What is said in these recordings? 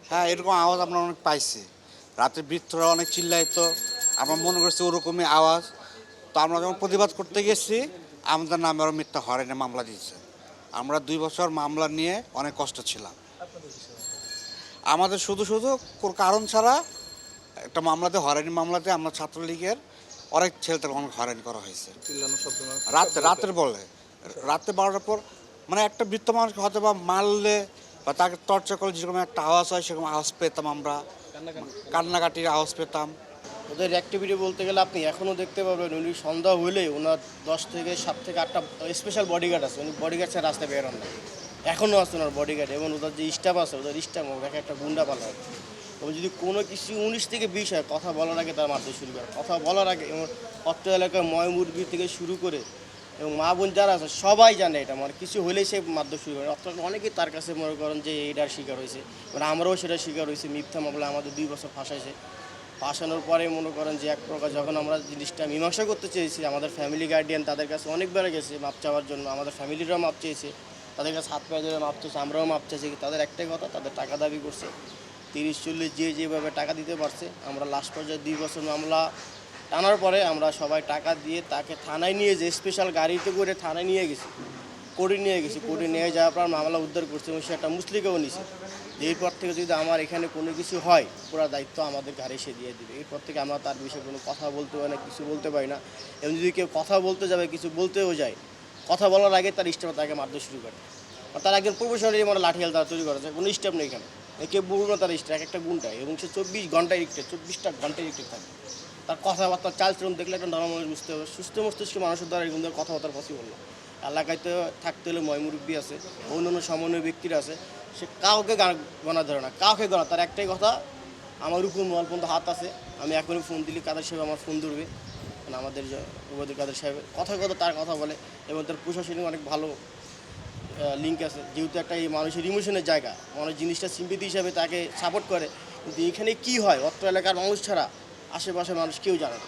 হ্যাঁ, এরকম আওয়াজ আমরা অনেক পাইছি। রাতে বৃদ্ধরা অনেক চিল্লাইতো, আমরা মনে করছি ওরকমই আওয়াজ। তো আমরা যখন প্রতিবাদ করতে গেছি, আমাদের নামে আরও মিথ্যা হয়রানি মামলা দিয়েছে। আমরা ২ বছর মামলা নিয়ে অনেক কষ্ট ছিলাম। আমাদের শুধু কোনো কারণ ছাড়া একটা মামলাতে হয়রানি মামলাতে আমরা ছাত্রলীগের অনেক ছেলেদের অনেক হয়রানি করা হয়েছে। রাতের বলে রাতে 12টার পর মানে একটা বৃদ্ধ মানুষকে হয়তো বা মারলে বা তাকে টর্চার করলে যেরকম একটা আওয়াজ হয় সেরকম আওয়াজ পেতাম আমরা, কান্নাকাটির আওয়াজ পেতাম। ওদের অ্যাক্টিভিটি বলতে গেলে আপনি এখনও দেখতে পাবেন উনি সন্ধ্যা হলেই ওনার 10 থেকে 7 থেকে 8টা স্পেশাল বডিগার্ড আছে। উনি বডিগার্ড ছাড়া রাস্তায় বের হন না, এখনও আছে ওনার বডিগার্ড। এবং ওদের যে স্টাফ আছে ওদের স্টাফ দেখে একটা গুন্ডা পালা। এবং যদি কোনো কিছু 19 থেকে 20 হয়, কথা বলার আগে তার মারতে শুরু করে। কথা বলার আগে এবং অত্র এলাকায় ময়মুরগি থেকে শুরু করে এবং মা বোন যারা আছে সবাই জানে এটা, মানে কিছু হলেই সে মারধর শুরু করে। অত্র অনেকেই তার কাছে মনে করেন যে এইটার শিকার হয়েছে, মানে আমরাও সেটা শিকার হয়েছে। মিথ্যা মামলা আমাদের 2 বছর ফাঁসাইছে। ফাঁসানোর পরে মনে করেন যে এক প্রকার যখন আমরা জিনিসটা মীমাংসা করতে চেয়েছি, আমাদের ফ্যামিলি গার্ডিয়ান তাদের কাছে অনেকবার গেছে মাপ চাওয়ার জন্য। আমাদের ফ্যামিলিরাও মাপ চেয়েছে, তাদের কাছে হাত পায়ে ধরে মাপ চেয়েছে, আমরাও মাপ চেয়েছি। তাদের একটাই কথা, তাদের টাকা দাবি করছে 30-40 যে যেভাবে টাকা দিতে পারছে। আমরা লাস্ট পর্যায়ে 2 বছর মামলা টানার পরে আমরা সবাই টাকা দিয়ে তাকে থানায় নিয়ে যে স্পেশাল গাড়িতে করে থানায় নিয়ে গেছি, কোর্টে নিয়ে গেছি। কোর্টে নিয়ে যাওয়ার পর মামলা উদ্ধার করছে এবং সে একটা মুসলিকেও নিছে। এরপর থেকে যদি আমার এখানে কোনো কিছু হয়, পুরো দায়িত্ব আমাদের ঘাড়ে সে দিয়ে দিবে। এরপর থেকে আমরা তার বিষয়ে কোনো কথা বলতে পারি না, কিছু বলতে পারি না। এবং যদি কেউ কথা বলতে যাবে, কিছু বলতেও যায়, কথা বলার আগে তার স্টাফ তাকে মারতে শুরু করে। আর তার একজন প্রফেশনালি মানে লাঠিয়াল তারা তৈরি করেছে, কোনো স্টাফ নেই এখানে। কেউ বলবো না তার স্টাফ, এক একটা গুণটায়। এবং সে 24 ঘন্টায় ইরেক্টেড, 24টা ঘন্টায় ইরেক্টেড থাকে। তার কথাবার্তা চালচলন দেখলে একটা নরম মানুষ বুঝতে হবে। সুস্থ মস্তিষ্ক মানুষের দ্বারা এরকম কথাবার্তা পসিবল না। এলাকায় তো থাকতে হলে ময়মুরব্বী আছে, অন্যান্য সমন্বয় ব্যক্তিরা আছে, সে কাউকে গণা ধরে না, কাউকে গণা। তার একটাই কথা, আমার উপর মোবাইল পর্যন্ত হাত আছে, আমি এখনই ফোন দিলি কাদের সাহেব আমার ফোন ধরবে। মানে আমাদের যে ওবায়দুল কাদের সাহেবের কথা তার কথা বলে। এবং তার প্রশাসনিক অনেক ভালো লিঙ্ক আছে, যেহেতু একটা এই মানুষের ইমোশনের জায়গা, মানুষ জিনিসটা সিম্পিতি হিসাবে তাকে সাপোর্ট করে। কিন্তু এখানে কি হয়, অত্র এলাকার মানুষ ছাড়া আশেপাশের মানুষ কেউ জানে না।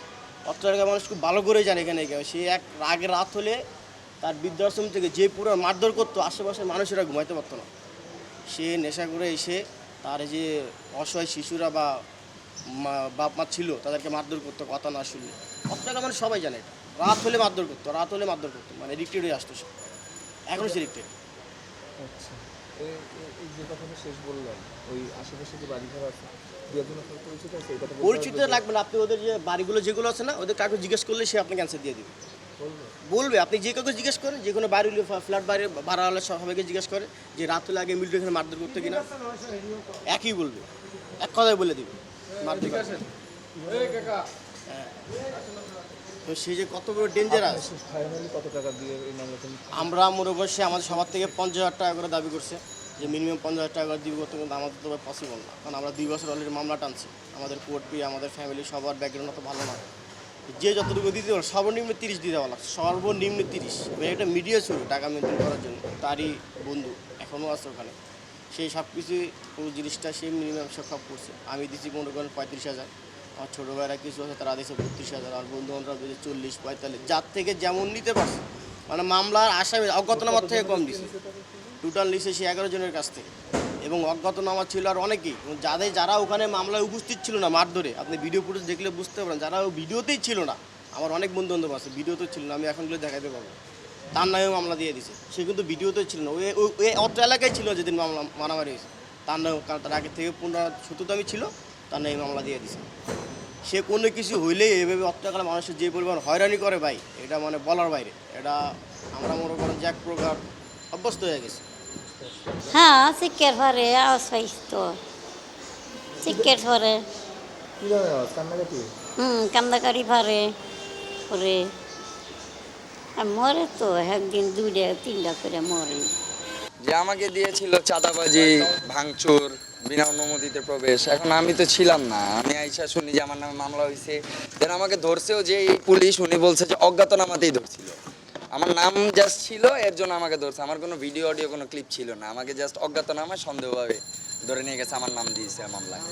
অত্র এলাকার মানুষ খুব ভালো করে জানে এখানে কেউ। সে এক রাগের রাত হলে তার বৃদ্ধাশ্রম থেকে যে পুরো মারধর করতো, আশেপাশের মানুষেরা ঘুমাইতে পারতো না। সে নেশা করে এসে তার যে অসহায় শিশুরা বা বাপ মা ছিল তাদেরকে মারধর করতো কথা না শুনলে। অত্যাচার মানে সবাই জানে এটা। রাত হলে মারধর করতো, মানে রিক্টেড হয়ে আসতো সে। এখনও সে রিক্টেড। আচ্ছা, এই যে কথাটা শেষ বললাম, ওই আশেপাশে যে বাড়িঘর আছে, পরিচিত আছে, এই কথা পরিচিত লাগবে না। আপনি ওদের যে বাড়িগুলো যেগুলো আছে না, ওদের কাউকে জিজ্ঞেস করলে সে আপনাকে অ্যান্সার দিয়ে দেবে, বলবে। আপনি যে কাউকে জিজ্ঞেস করেন, যে কোনো বাড়ি ফ্ল্যাট বাড়ি ভাড়া হলে সবাইকে জিজ্ঞেস করে যে রাত হলে আগে মিলিটারি এখানে মারধর করতে কিনা, একই বলবে, এক কথাই বলে দিবে মারধর। হ্যাঁ, তো সে যে কত বড় ডেঞ্জারাস। কত টাকা দিয়ে এই মামলাটা? আমরা মনে করছি আমাদের সবার থেকে 50,000 টাকা করে দাবি করছে, যে মিনিমাম 50,000 টাকা করে দিব করতে। কিন্তু আমাদের তো পসিবল না, কারণ আমরা 2 বছর অলরেডি মামলা টানছি। আমাদের কোর্ট পি, আমাদের ফ্যামিলি সবার ব্যাকগ্রাউন্ড অত ভালো না। যে যতটুকু দিতে পারে সর্বনিম্ন 30 দিয়ে দেওয়া লাগছে, সর্বনিম্ন 30। একটা মিডিয়া শুরু টাকা মেনটেন করার জন্য, তারই বন্ধু এখনও আছে ওখানে। সেই সব কিছুই পুরো জিনিসটা সে মিনিমাম সব করছে। আমি দিচ্ছি মনে করেন 35,000, আমার ছোটো ভাইরা কিছু আছে তারা দিয়েছে 32,000, আর বন্ধু বান্ধবরা দিয়েছে 40-45, যার থেকে যেমন নিতে পারছে। মানে মামলার আসামি অজ্ঞাতনামার থেকে কম দিচ্ছে। টোটাল নিচ্ছে সে 11 জনের কাছ থেকে। এবং অজ্ঞাতনামা ছিল আর অনেকেই, যারা ওখানে মামলায় উপস্থিত ছিল না মারধরে, আপনি ভিডিও ফুটেজ দেখলে বুঝতে পারেন, যারা ভিডিওতেই ছিল না। আমার অনেক বন্ধু বান্ধব আছে ভিডিওতেও ছিল না, আমি এখনগুলো দেখাতে পারবো। তার নামেও মামলা দিয়ে দিছে, সে কিন্তু ভিডিওতেও ছিল না। ওই অত্র এলাকায় ছিল যেদিন মামলা মারামারি হয়েছে, তার নামে, কারণ তার আগে থেকে 15-17 ছিল, তার নামে মামলা দিয়ে দিছে। সে কোনো কিছু হইলেই এভাবে অত্যাচার মানুষের যে পরিমাণ হয়রানি করে ভাই, এটা মানে বলার বাইরে। এটা আমরা মনে করেন যে এক প্রকার অভ্যস্ত হয়ে গেছে। হ্যাঁ, শিক্ষার পরে আওয়াজ পাইতো, শিক্ষার পরে কি ধরনের আওয়াজ? কান্নাকাটি? কান্দাকারি পারে পরে মরে তো একদিন 2-3টা করে মরে। যে আমাকে দিয়েছিল চাঁদাবাজি, ভাঙচুর, বিনা অনুমতিতে প্রবেশ। এখন আমি তো ছিলাম না, আমি আইসা শুনি যে আমার নামে মামলা হয়েছে। দেন আমাকে ধরছেও যে এই পুলিশ, উনি বলছে যে অজ্ঞাতনামাতেই ধরছিল। আমার নাম জাস্ট ছিল, এর জন্য আমাকে ধরছে। আমার কোনো ভিডিও অডিও কোনো ক্লিপ ছিল না, আমাকে জাস্ট অজ্ঞাতনামা সন্দেহভাবে ধরে নিয়ে গেছে, আমার নাম দিয়েছে মামলায়।